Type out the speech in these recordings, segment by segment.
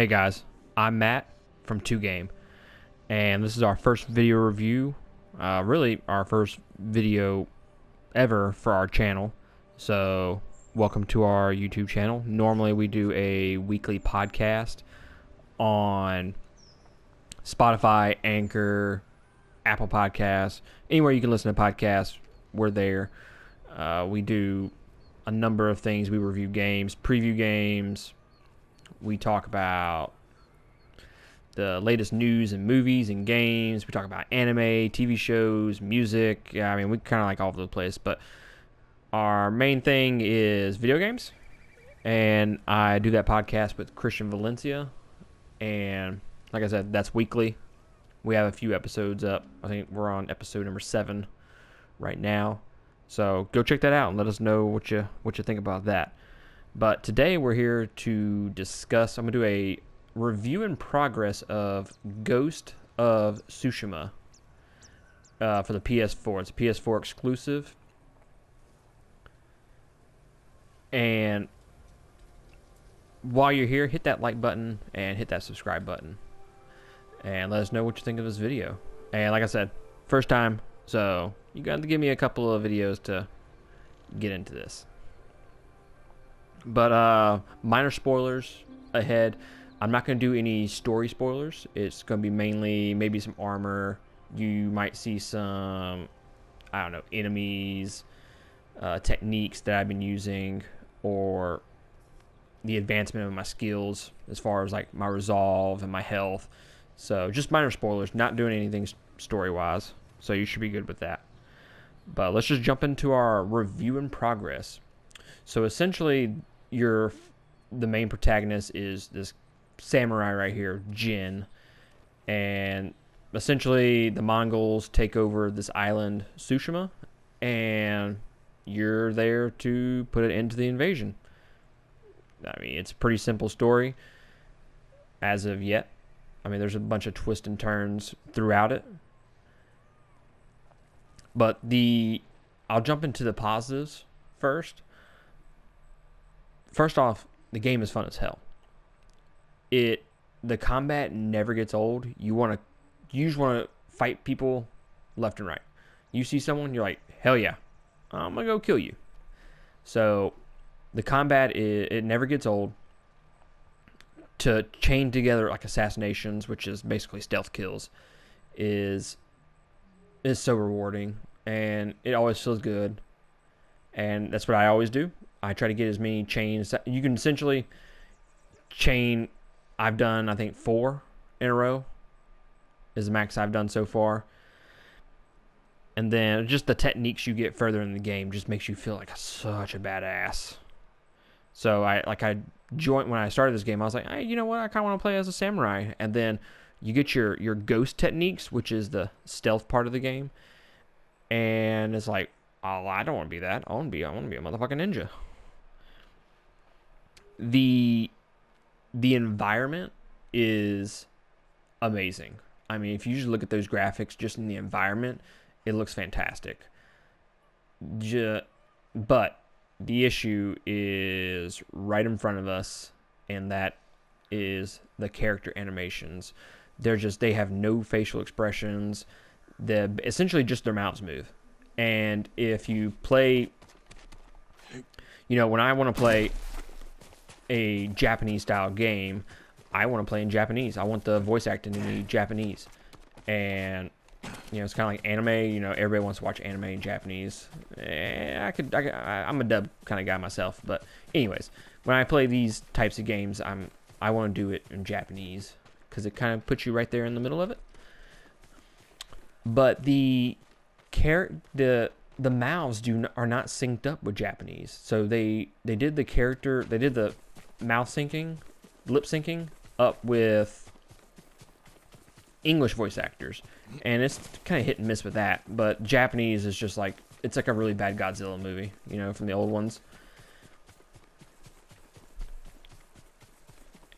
Hey guys, I'm Matt from 2Game, and this is our first video review, really our first video ever for our channel. So welcome to our YouTube channel. Normally we do a weekly podcast on Spotify, Anchor, Apple Podcasts, anywhere you can listen to podcasts, we're there. We do a number of things. We review games, preview games. We talk about the latest news and movies and games. We talk about anime, TV shows, music. Yeah, I mean, we kind of like all over the place. But our main thing is video games. And I do that podcast with Christian Valencia. And like I said, that's weekly. We have a few episodes up. I think we're on episode number 7 right now. So go check that out and let us know what you think about that. But today we're here to discuss, I'm going to do a review in progress of Ghost of Tsushima for the PS4. It's a PS4 exclusive. And while you're here, hit that like button and hit that subscribe button. And let us know what you think of this video. And like I said, first time, so you got to give me a couple of videos to get into this. But minor spoilers ahead. I'm not going to do any story spoilers. It's going to be mainly maybe some armor. You might see some, I don't know, enemies, techniques that I've been using, or the advancement of my skills as far as like my resolve and my health. So just minor spoilers, not doing anything story-wise. So you should be good with that. But let's just jump into our review in progress. So essentially, the main protagonist is this samurai right here, Jin, and essentially the Mongols take over this island, Tsushima, and you're there to put an end to the invasion. I mean, it's a pretty simple story as of yet. I mean, there's a bunch of twists and turns throughout it. But I'll jump into the positives first. First off, the game is fun as hell. The combat never gets old. You just want to fight people left and right. You see someone, you're like, hell yeah, I'm gonna go kill you. So the combat it never gets old. To chain together like assassinations, which is basically stealth kills, is so rewarding, and it always feels good. And that's what I always do. I try to get as many chains. You can essentially chain. I've done, I think, 4 in a row is the max I've done so far. And then just the techniques you get further in the game just makes you feel like such a badass. So when I started this game, I was like, hey, you know what? I kind of want to play as a samurai. And then you get your ghost techniques, which is the stealth part of the game. And it's like, oh, I don't want to be that. I want to be a motherfucking ninja. The environment is amazing. I mean, if you just look at those graphics just in the environment, it looks fantastic. But the issue is right in front of us, and that is the character animations. They have no facial expressions. Essentially just their mouths move. And if you play, when I want to play a Japanese style game, I want to play in Japanese. I want the voice acting to be Japanese. And it's kind of like anime. Everybody wants to watch anime in Japanese. I'm a dub kind of guy myself. But anyways, when I play these types of games, I want to do it in Japanese because it kind of puts you right there in the middle of it. But the mouths are not synced up with Japanese. So they did the mouth syncing, lip syncing up with English voice actors, and it's kind of hit and miss with that. But Japanese is just like, it's like a really bad Godzilla movie, from the old ones.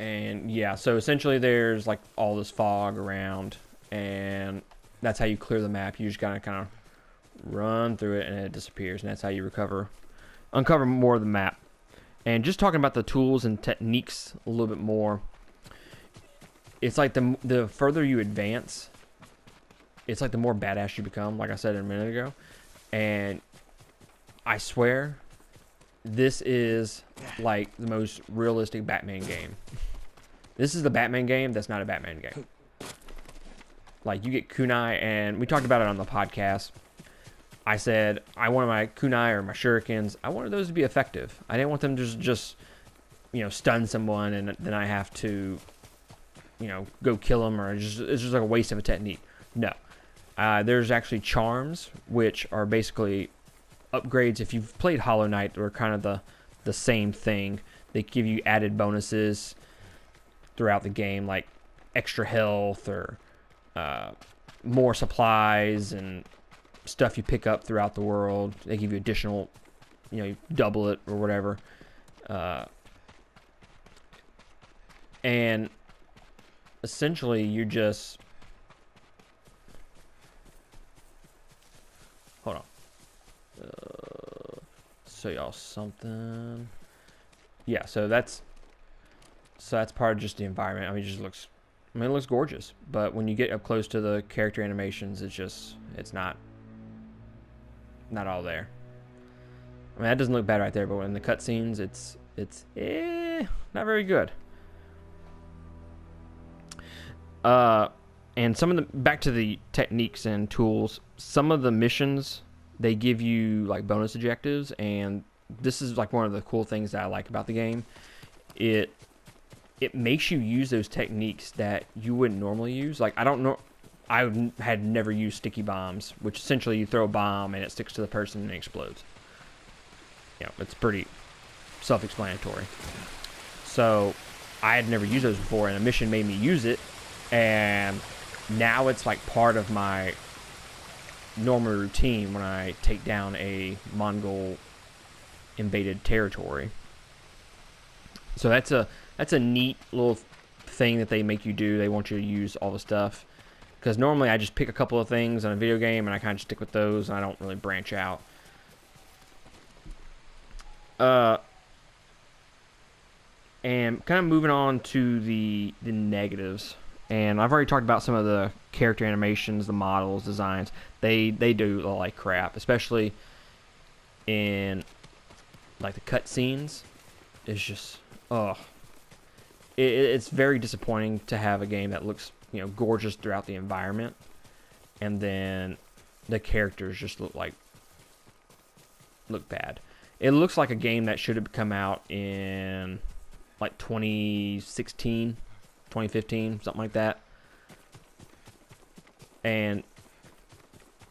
And yeah, so essentially there's like all this fog around, and that's how you clear the map. You just gotta kind of run through it, and it disappears, and that's how you uncover more of the map. And just talking about the tools and techniques a little bit more, it's like the further you advance, it's like the more badass you become, like I said a minute ago. And I swear, this is like the most realistic Batman game. This is the Batman game that's not a Batman game. Like, you get kunai, and we talked about it on the podcast. I said I wanted my kunai or my shurikens, I wanted those to be effective. I didn't want them to just you know, stun someone and then I have to, you know, go kill them, or it's just like a waste of a technique. No. There's actually charms, which are basically upgrades. If you've played Hollow Knight, they're kind of the same thing. They give you added bonuses throughout the game, like extra health or more supplies and stuff you pick up throughout the world. They give you additional, you know, you double it or whatever. And essentially you just... Hold on. Show y'all something. Yeah, so that's part of just the environment. I mean, it just looks... I mean, it looks gorgeous. But when you get up close to the character animations, it's not all there. I mean, that doesn't look bad right there, but in the cutscenes, it's not very good. And some of the, back to the techniques and tools, some of the missions, they give you like bonus objectives, and this is like one of the cool things that I like about the game. It makes you use those techniques that you wouldn't normally use. Like, I don't know, I had never used sticky bombs, which essentially you throw a bomb and it sticks to the person and it explodes. You know, it's pretty self-explanatory. So I had never used those before, and a mission made me use it, and now it's like part of my normal routine when I take down a Mongol invaded territory. So that's a neat little thing that they make you do. They want you to use all the stuff, because normally I just pick a couple of things in a video game and I kind of stick with those, and I don't really branch out. And kind of moving on to the negatives. And I've already talked about some of the character animations, the models, designs. They do look like crap, especially in like the cutscenes. It's just, it's very disappointing to have a game that looks, you know, gorgeous throughout the environment, and then the characters just look bad. It looks like a game that should have come out in like 2016, 2015, something like that. And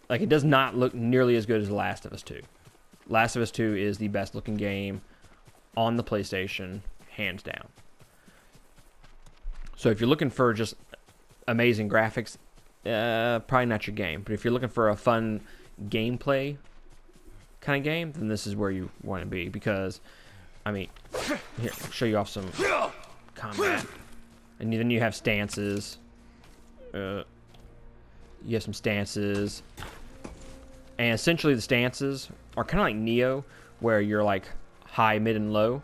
like, it does not look nearly as good as The Last of Us 2. Last of Us 2 is the best looking game on the PlayStation, hands down. So if you're looking for just amazing graphics, probably not your game. But if you're looking for a fun gameplay kind of game, then this is where you want to be. Because, I mean, here, I'll show you off some combat. And then you have stances. You have some stances. And essentially the stances are kind of like Neo, where you're like high, mid, and low.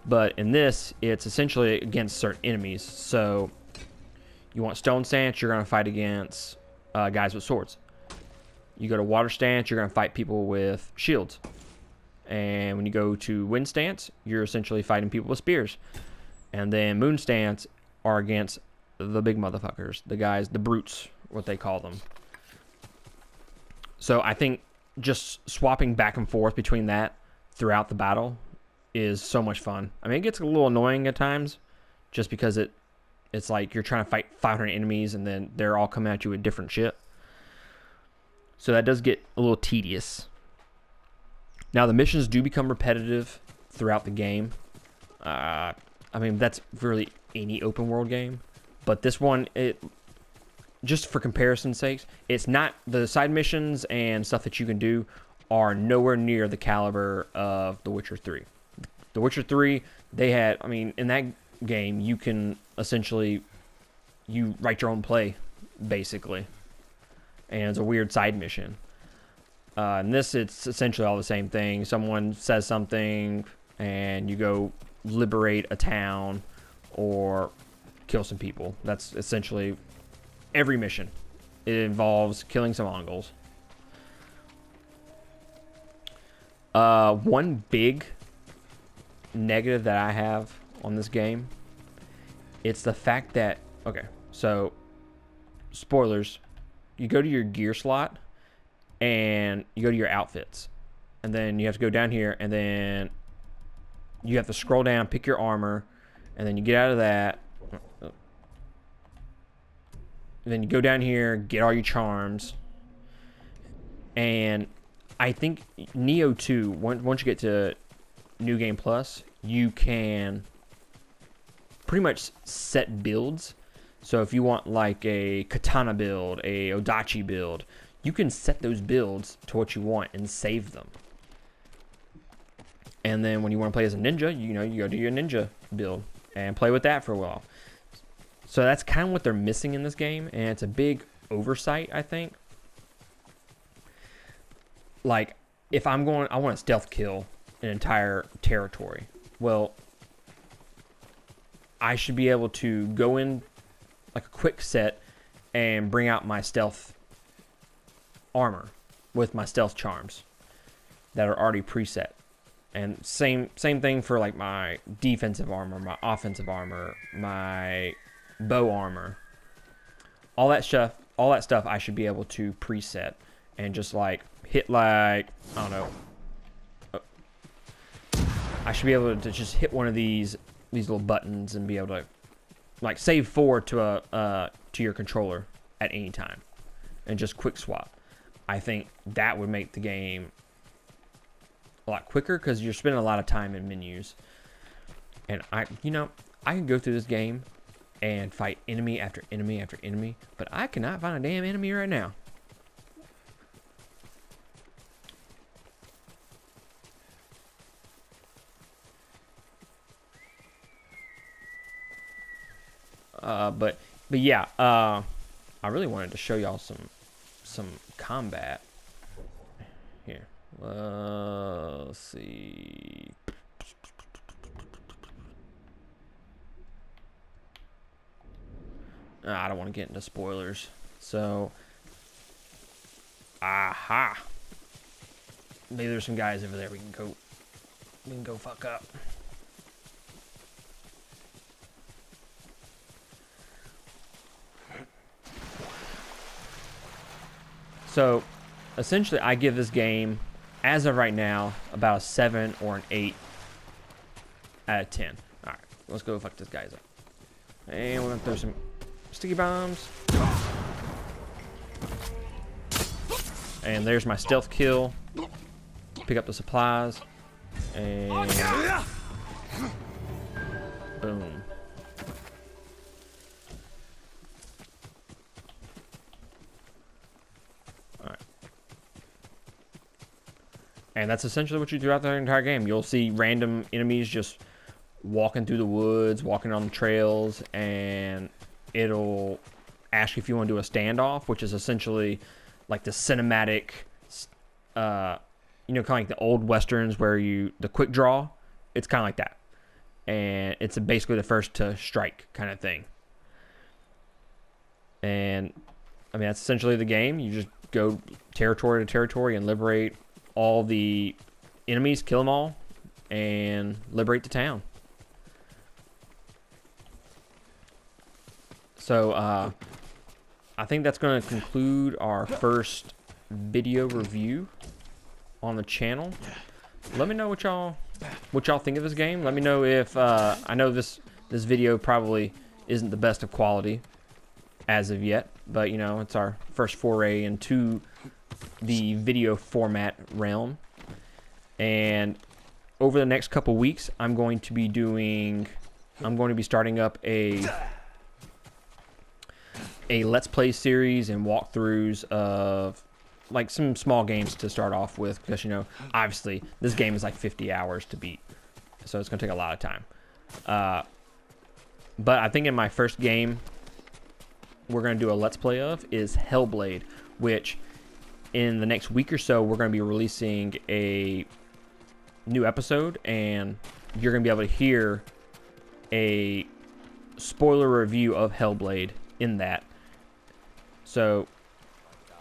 But in this, it's essentially against certain enemies. So you want stone stance, you're going to fight against guys with swords. You go to water stance, you're going to fight people with shields. And when you go to wind stance, you're essentially fighting people with spears. And then moon stance are against the big motherfuckers, the guys, the brutes, what they call them. So I think just swapping back and forth between that throughout the battle is so much fun. I mean, it gets a little annoying at times, just because it's like you're trying to fight 500 enemies and then they're all coming at you with different shit. So that does get a little tedious. Now, the missions do become repetitive throughout the game. I mean, that's really any open world game. But this one, just for comparison's sake, it's not, the side missions and stuff that you can do are nowhere near the caliber of The Witcher 3. The Witcher 3, they had, I mean, in that game, you can essentially, you write your own play, basically. And it's a weird side mission. In this, it's essentially all the same thing. Someone says something, and you go liberate a town, or kill some people. That's essentially every mission. It involves killing some Mongols. One big negative that I have on this game, it's the fact that, okay, so spoilers, you go to your gear slot and you go to your outfits, and then you have to go down here, and then you have to scroll down, pick your armor, and then you get out of that, and then you go down here, get all your charms. And I think Neo 2, once you get to New Game Plus, you can pretty much set builds. So if you want like a katana build, a odachi build, you can set those builds to what you want and save them. And then when you want to play as a ninja, you go do your ninja build and play with that for a while. So that's kind of what they're missing in this game, and it's a big oversight, I think. Like, if I want to stealth kill an entire territory, well, I should be able to go in like a quick set and bring out my stealth armor with my stealth charms that are already preset. And same thing for like my defensive armor, my offensive armor, my bow armor. All that stuff I should be able to preset and just like hit like, I don't know. I should be able to just hit one of these little buttons and be able to like save forward to your controller at any time and just quick swap. I think that would make the game a lot quicker because you're spending a lot of time in menus. And I can go through this game and fight enemy after enemy after enemy, but I cannot find a damn enemy right now. But yeah, I really wanted to show y'all some combat here. Let's see. I don't want to get into spoilers. So, aha. Maybe there's some guys over there we can go fuck up. So, essentially, I give this game, as of right now, about a 7 or an 8 out of 10. Alright, let's go fuck this guy's up. And we're gonna throw some sticky bombs. And there's my stealth kill. Pick up the supplies. And boom. Alright. And that's essentially what you do throughout the entire game. You'll see random enemies just walking through the woods, walking on the trails, and it'll ask you if you want to do a standoff, which is essentially like the cinematic, kind of like the old westerns where the quick draw. It's kind of like that, and it's basically the first to strike kind of thing. And I mean, that's essentially the game. You just go territory to territory and liberate all the enemies, kill them all, and liberate the town. So, I think that's going to conclude our first video review on the channel. Let me know what y'all think of this game. Let me know if I know this video probably isn't the best of quality as of yet, but it's our first foray into the video format realm. And over the next couple weeks, I'm going to be starting up a Let's Play series and walkthroughs of like some small games to start off with, because obviously this game is like 50 hours to beat, so it's gonna take a lot of time. But I think in my first game we're gonna do a Let's Play of is Hellblade, which in the next week or so we're gonna be releasing a new episode, and you're gonna be able to hear a spoiler review of Hellblade in that. So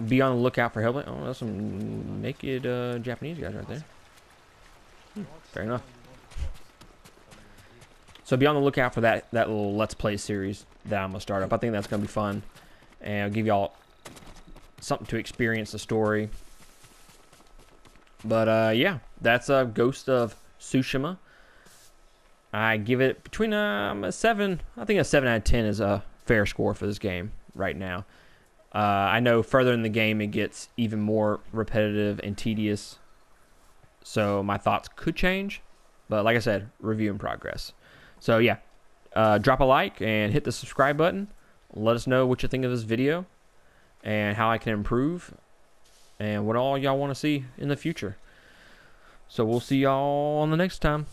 be on the lookout for Hellblade. Oh, that's some naked Japanese guys right there. Fair enough. So be on the lookout for that little Let's Play series that I'm gonna start up. I think that's gonna be fun, and I'll give y'all something to experience the story. But yeah, that's Ghost of Tsushima. I give it between a 7. I think a 7 out of 10 is a fair score for this game right now. I know further in the game it gets even more repetitive and tedious, so my thoughts could change. But like I said, review in progress. So yeah, drop a like and hit the subscribe button. Let us know what you think of this video and how I can improve and what all y'all want to see in the future. So we'll see y'all on the next time.